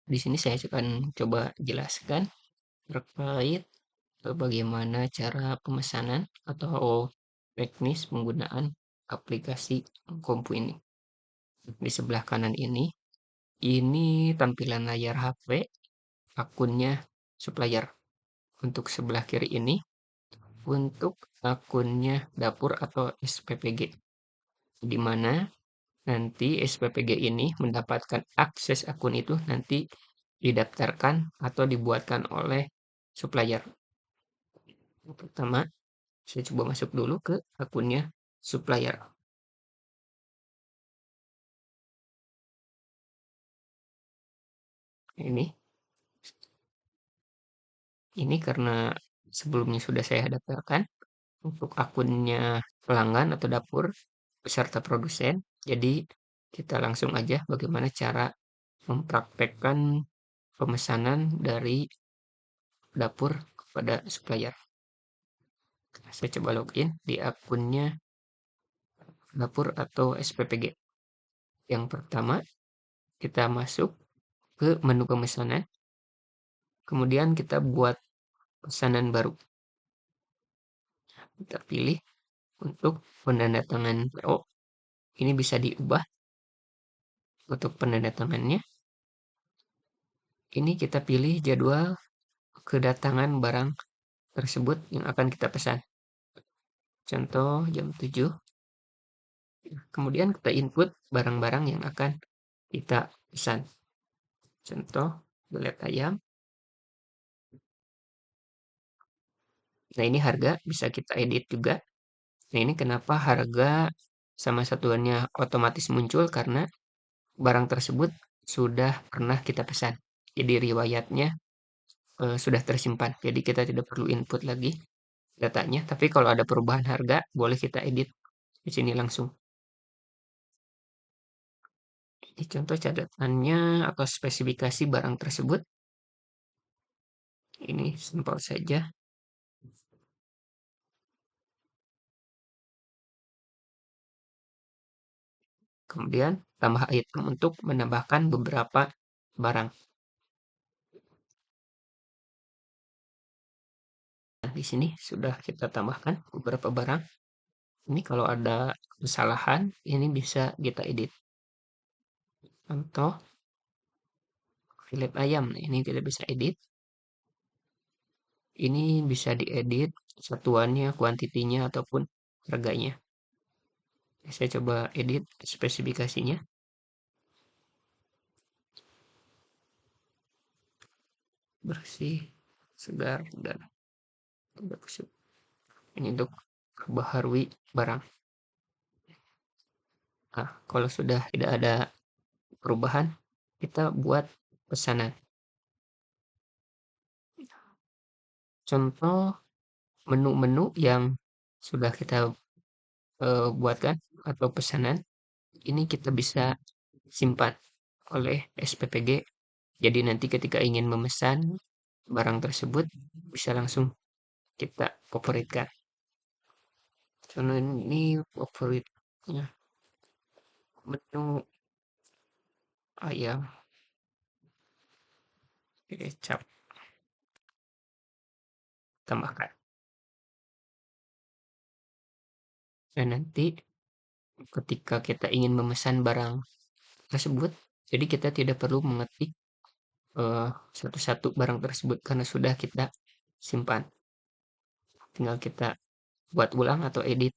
Di sini saya akan coba jelaskan terkait bagaimana cara pemesanan atau teknis penggunaan aplikasi Kompu ini. Di sebelah kanan ini tampilan layar HP, akunnya supplier. Untuk sebelah kiri ini, untuk akunnya dapur atau SPPG, di mana nanti SPPG ini mendapatkan akses akun itu nanti didaftarkan atau dibuatkan oleh supplier. Yang pertama, saya coba masuk dulu ke akunnya supplier. Ini karena sebelumnya sudah saya daftarkan untuk akunnya pelanggan atau dapur beserta produsen. Jadi kita langsung aja bagaimana cara mempraktekkan pemesanan dari dapur kepada supplier. Saya coba login di akunnya dapur atau SPPG. Yang pertama, kita masuk ke menu pemesanan, kemudian kita buat pesanan baru. Kita pilih untuk penandatangan PO. Ini bisa diubah untuk penandatangannya. Ini kita pilih jadwal kedatangan barang tersebut yang akan kita pesan. Contoh jam 7. Kemudian kita input barang-barang yang akan kita pesan. Contoh belet ayam. Nah, ini harga bisa kita edit juga. Nah, ini kenapa harga sama satuannya otomatis muncul karena barang tersebut sudah pernah kita pesan. Jadi riwayatnya sudah tersimpan. Jadi kita tidak perlu input lagi datanya. Tapi kalau ada perubahan harga, boleh kita edit di sini langsung. Ini contoh catatannya atau spesifikasi barang tersebut. Ini simpel saja. Kemudian tambah item untuk menambahkan beberapa barang. Nah, di sini sudah kita tambahkan beberapa barang. Ini kalau ada kesalahan, ini bisa kita edit. Contoh filet ayam, nah, ini kita bisa edit. Ini bisa diedit satuannya, kuantitinya, ataupun harganya. Saya coba edit spesifikasinya. Bersih, segar, dan tidak busuk. Ini untuk perbaharui barang. Nah, kalau sudah tidak ada perubahan, kita buat pesanan. Contoh menu-menu yang sudah kita buatkan atau pesanan, ini kita bisa simpan oleh SPPG. Jadi nanti ketika ingin memesan barang tersebut bisa langsung kita favoritkan. Contoh ini favoritnya menu ayam kecap, tambahkan. Dan nanti ketika kita ingin memesan barang tersebut, jadi kita tidak perlu mengetik satu-satu barang tersebut karena sudah kita simpan. Tinggal kita buat ulang atau edit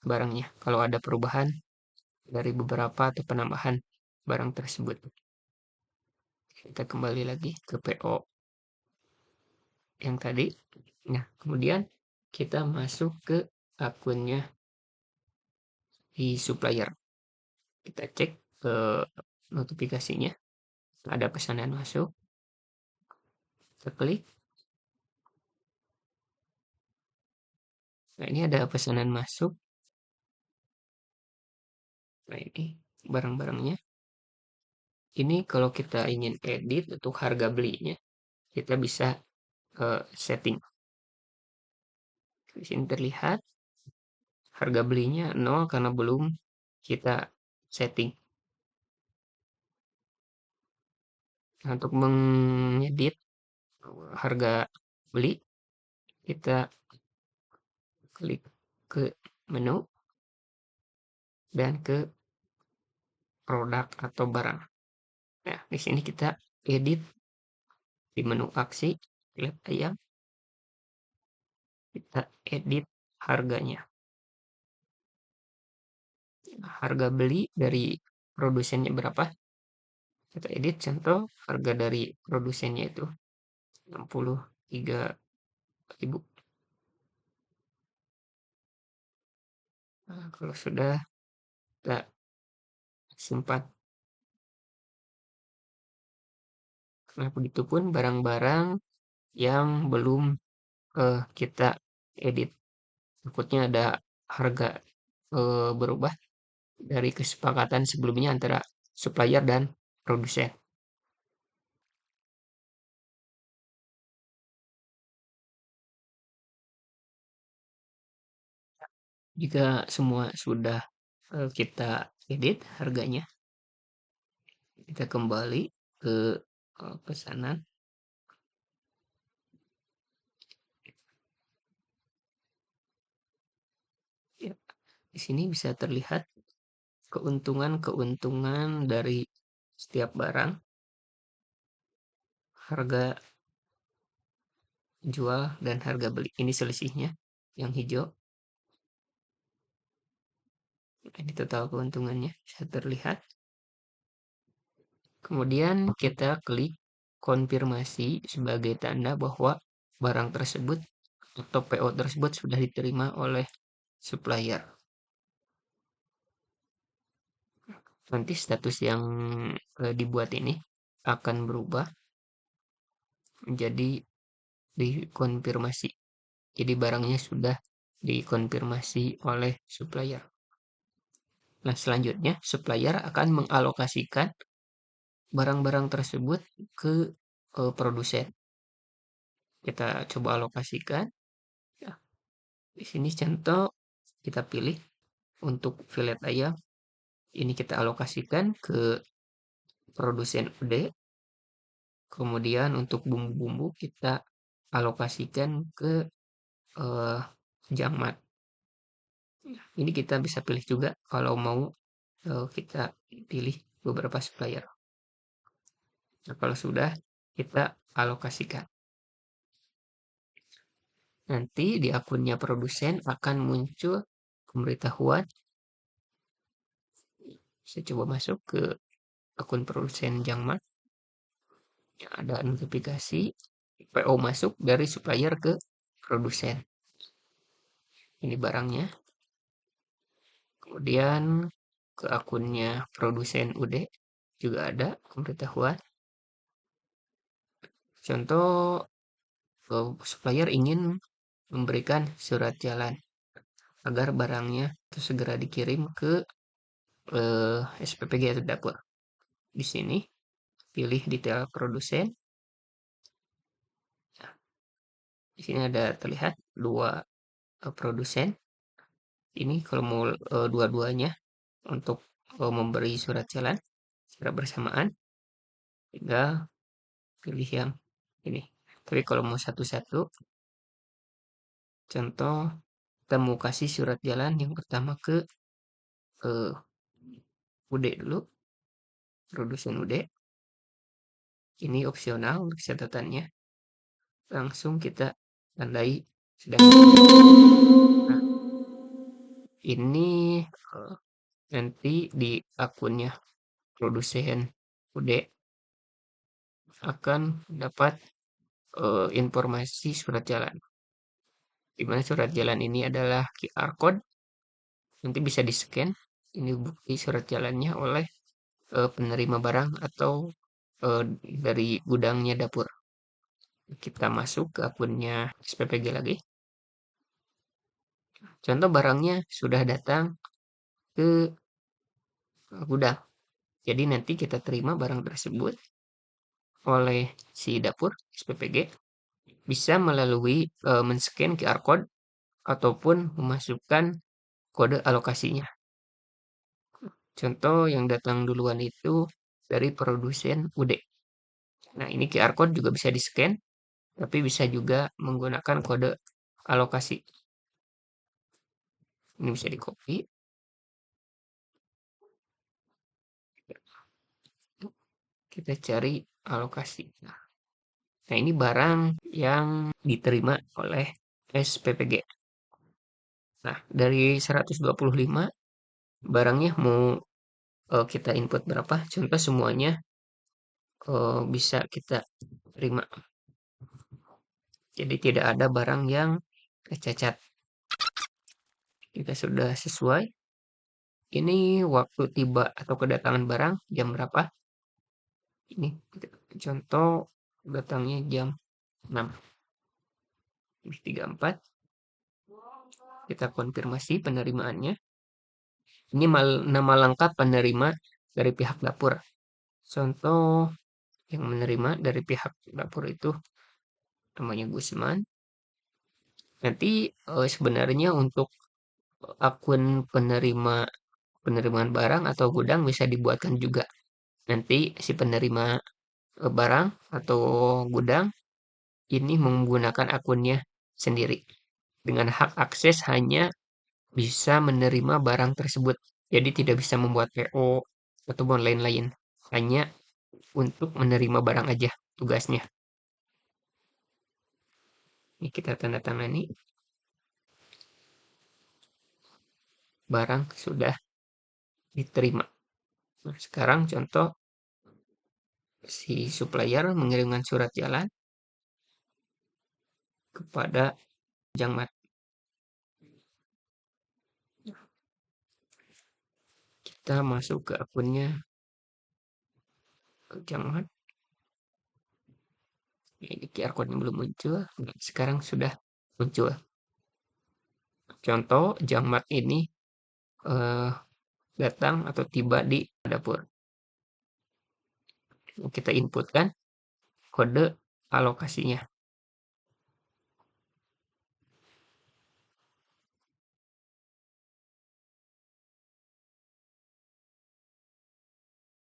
barangnya kalau ada perubahan dari beberapa atau penambahan barang tersebut. Kita kembali lagi ke PO yang tadi. Nah, kemudian kita masuk ke akunnya di supplier. Kita cek ke notifikasinya. Ada pesanan masuk. Kita klik. Nah, ini ada pesanan masuk. Nah, ini barang-barangnya. Ini kalau kita ingin edit untuk harga belinya, kita bisa setting. Di sini terlihat harga belinya 0 karena belum kita setting. Nah, untuk mengedit harga beli, kita klik ke menu dan ke produk atau barang. Nah, di sini kita edit di menu aksi, lihat ayam, kita edit harganya. Harga beli dari produsennya berapa? Kita edit contoh harga dari produsennya itu 63.000. Nah, kalau sudah kita simpan. Nah, begitupun barang-barang yang belum kita edit. Takutnya ada harga berubah dari kesepakatan sebelumnya antara supplier dan produsen. Jika semua sudah kita edit harganya, kita kembali ke pesanan. Ya, di sini bisa terlihat keuntungan-keuntungan dari setiap barang, harga jual dan harga beli. Ini selisihnya yang hijau. Ini total keuntungannya bisa terlihat. Kemudian kita klik konfirmasi sebagai tanda bahwa barang tersebut atau PO tersebut sudah diterima oleh supplier. Nanti status yang dibuat ini akan berubah menjadi dikonfirmasi. Jadi barangnya sudah dikonfirmasi oleh supplier. Nah, selanjutnya supplier akan mengalokasikan barang-barang tersebut ke produsen. Kita coba alokasikan. Ya, di sini contoh kita pilih untuk fillet ayam. Ini kita alokasikan ke produsen UD. Kemudian untuk bumbu-bumbu kita alokasikan ke eh, Jangmat. Ini kita bisa pilih juga kalau mau kita pilih beberapa supplier. Nah, kalau sudah kita alokasikan. Nanti di akunnya produsen akan muncul pemberitahuan. Saya coba masuk ke akun produsen Jangmat. Ada notifikasi PO masuk dari supplier ke produsen. Ini barangnya. Kemudian ke akunnya produsen UD juga ada pemberitahuan. Contoh supplier ingin memberikan surat jalan agar barangnya itu segera dikirim ke SPPG atau dapur. Di sini pilih detail produsen. Nah, di sini ada terlihat dua produsen. Ini kalau mau dua-duanya untuk memberi surat jalan secara bersamaan, tinggal pilih yang ini. Tapi kalau mau satu-satu, contoh kita mau kasih surat jalan yang pertama ke eh, UD dulu, produsen UD. Ini opsional untuk catatannya. Langsung kita tandai sudah. Nah, ini eh, nanti di akunnya produsen UD akan dapat informasi surat jalan. Di mana surat jalan ini adalah QR code, nanti bisa di-scan. Ini bukti surat jalannya oleh penerima barang atau dari gudangnya dapur. Kita masuk ke akunnya SPPG lagi. Contoh barangnya sudah datang ke gudang. Jadi nanti kita terima barang tersebut oleh si dapur SPPG bisa melalui men-scan QR code ataupun memasukkan kode alokasinya. Contoh yang datang duluan itu dari produsen UD. Nah, ini QR code juga bisa di-scan, tapi bisa juga menggunakan kode alokasi. Ini bisa di-copy, kita cari alokasi. Nah, ini barang yang diterima oleh SPPG. Nah, dari 125 barangnya mau kita input berapa? Contoh semuanya bisa kita terima. Jadi tidak ada barang yang cacat. Kita sudah sesuai. Ini waktu tiba atau kedatangan barang jam berapa? Ini contoh datangnya jam 6.34. Kita konfirmasi penerimaannya. Ini nama lengkap penerima dari pihak dapur. Contoh yang menerima dari pihak dapur itu namanya Gusman. Nanti sebenarnya untuk akun penerimaan barang atau gudang bisa dibuatkan juga. Nanti si penerima barang atau gudang ini menggunakan akunnya sendiri. Dengan hak akses hanya bisa menerima barang tersebut. Jadi tidak bisa membuat PO ataupun lain-lain. Hanya untuk menerima barang aja tugasnya. Ini kita tanda tangani. Barang sudah diterima. Nah, sekarang contoh si supplier mengirimkan surat jalan kepada Jangmat. Kita masuk ke akunnya Jangmat. Ini QR code-nya belum muncul. Nah, sekarang sudah muncul. Contoh Jangmat ini eh, datang atau tiba di dapur. Kita inputkan kode alokasinya.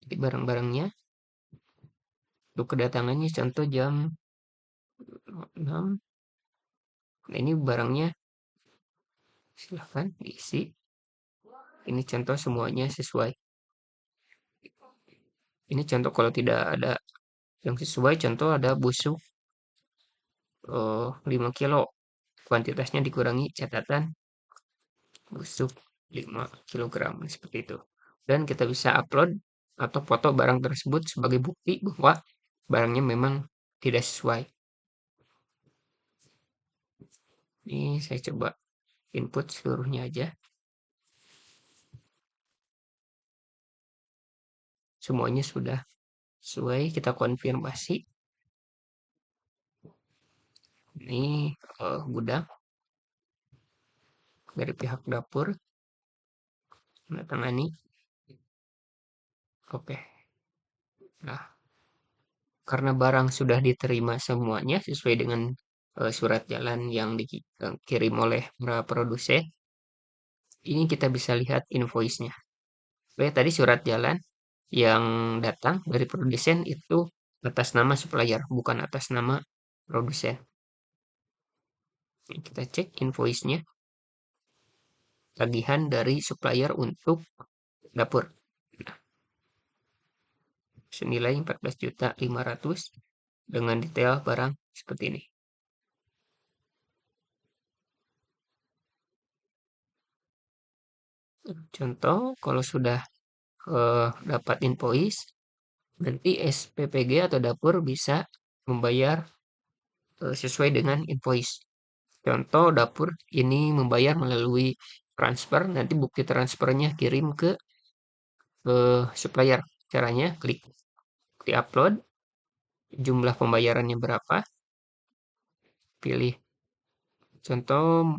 Jadi barang-barangnya untuk kedatangannya contoh jam 6. Nah, ini barangnya silahkan diisi. Ini contoh semuanya sesuai. Ini contoh kalau tidak ada yang sesuai, contoh ada busuk 5 kilo. Kuantitasnya dikurangi catatan busuk 5 kilogram seperti itu. Dan kita bisa upload atau foto barang tersebut sebagai bukti bahwa barangnya memang tidak sesuai. Ini saya coba input seluruhnya aja. Semuanya sudah sesuai, kita konfirmasi. Ini gudang dari pihak dapur menandatangani. Oke. Nah, karena barang sudah diterima semuanya sesuai dengan surat jalan yang dikirim oleh produsen, ini kita bisa lihat invoice-nya. Oke, tadi surat jalan yang datang dari produsen itu atas nama supplier, bukan atas nama produsen. Kita cek invoice-nya, tagihan dari supplier untuk dapur. Nah, senilai 14.500.000 dengan detail barang seperti ini. Contoh, kalau sudah dapat invoice, nanti SPPG atau dapur bisa membayar sesuai dengan invoice. Contoh dapur ini membayar melalui transfer, nanti bukti transfernya kirim ke supplier. Caranya klik di upload, jumlah pembayarannya berapa, pilih contoh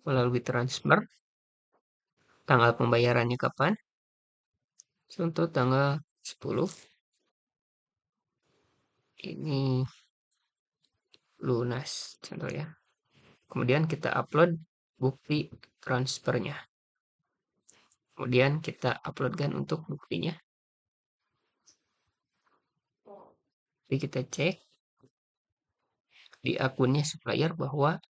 melalui transfer, tanggal pembayarannya kapan, contoh tanggal 10, ini lunas contoh ya. Kemudian kita upload bukti transfernya. Kemudian kita uploadkan untuk buktinya. Jadi kita cek di akunnya supplier bahwa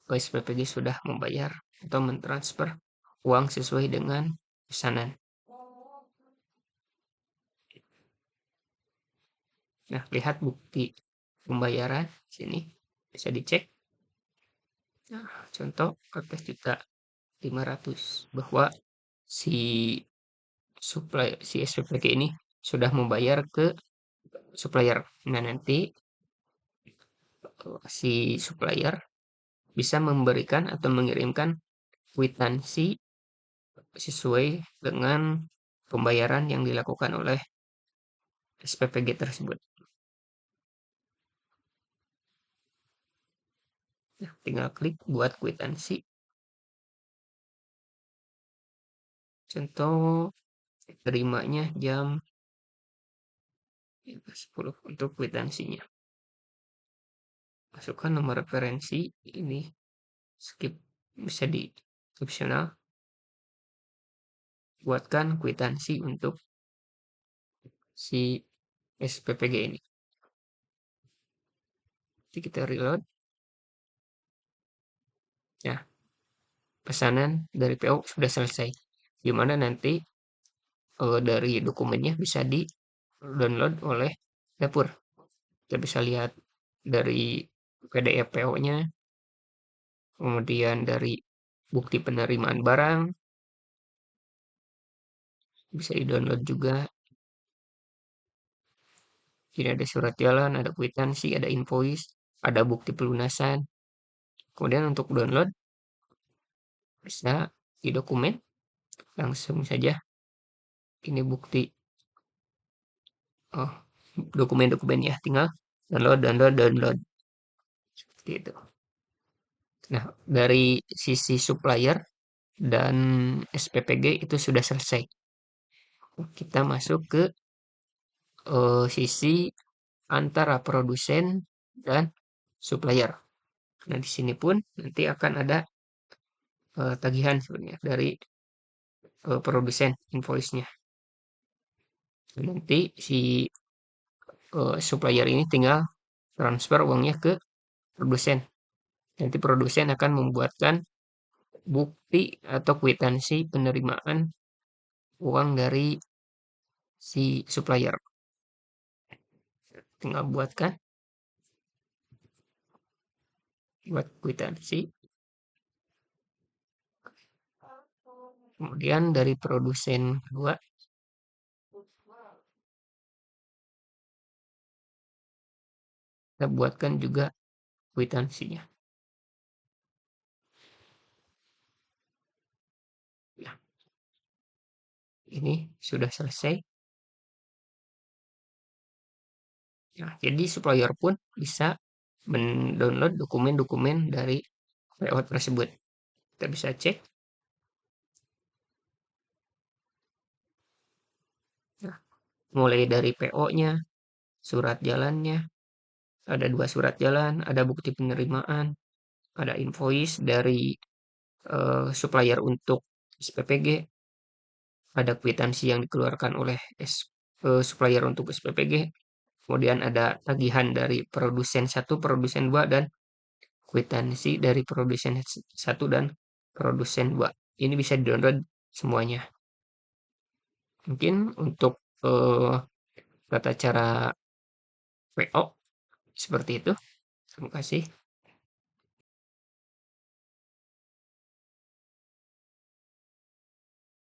SPPG sudah membayar atau mentransfer uang sesuai dengan pesanan. Nah, lihat bukti pembayaran sini bisa dicek. Nah, contoh 14.500.000 bahwa si si SPPG ini sudah membayar ke supplier. Nah, nanti si supplier bisa memberikan atau mengirimkan kwitansi sesuai dengan pembayaran yang dilakukan oleh SPPG tersebut. Nah, tinggal klik buat kwitansi. Contoh terimanya jam 10 untuk kwitansinya. Masukkan nomor referensi ini, skip, bisa di opsional. Buatkan kwitansi untuk si SPPG ini. Jadi kita reload. Nah, pesanan dari PO sudah selesai. Gimana nanti dari dokumennya bisa di download oleh dapur. Kita bisa lihat dari PDF PO-nya, kemudian dari bukti penerimaan barang, bisa di-download juga. Jadi ada surat jalan, ada kwitansi, ada invoice, ada bukti pelunasan. Kemudian untuk download bisa di dokumen, langsung saja. Ini bukti oh, dokumen-dokumen ya, tinggal download seperti itu. Nah, dari sisi supplier dan SPPG itu sudah selesai. Kita masuk ke sisi antara produsen dan supplier. Nah, di sini pun nanti akan ada tagihan sebenarnya dari produsen invoice-nya. Nanti si supplier ini tinggal transfer uangnya ke produsen. Nanti produsen akan membuatkan bukti atau kwitansi penerimaan uang dari si supplier. Tinggal buat kwitansi. Kemudian dari produsen kedua kita buatkan juga kwitansinya. Nah, ini sudah selesai. Nah, jadi supplier pun bisa mendownload dokumen-dokumen dari PO tersebut. Kita bisa cek. Nah, mulai dari PO-nya, surat jalannya, ada 2 surat jalan, ada bukti penerimaan, ada invoice dari supplier untuk SPPG, ada kwitansi yang dikeluarkan oleh supplier untuk SPPG, kemudian ada tagihan dari produsen 1, produsen 2, dan kwitansi dari produsen 1 dan produsen 2. Ini bisa di-download semuanya. Mungkin untuk tata cara PO seperti itu. Terima kasih.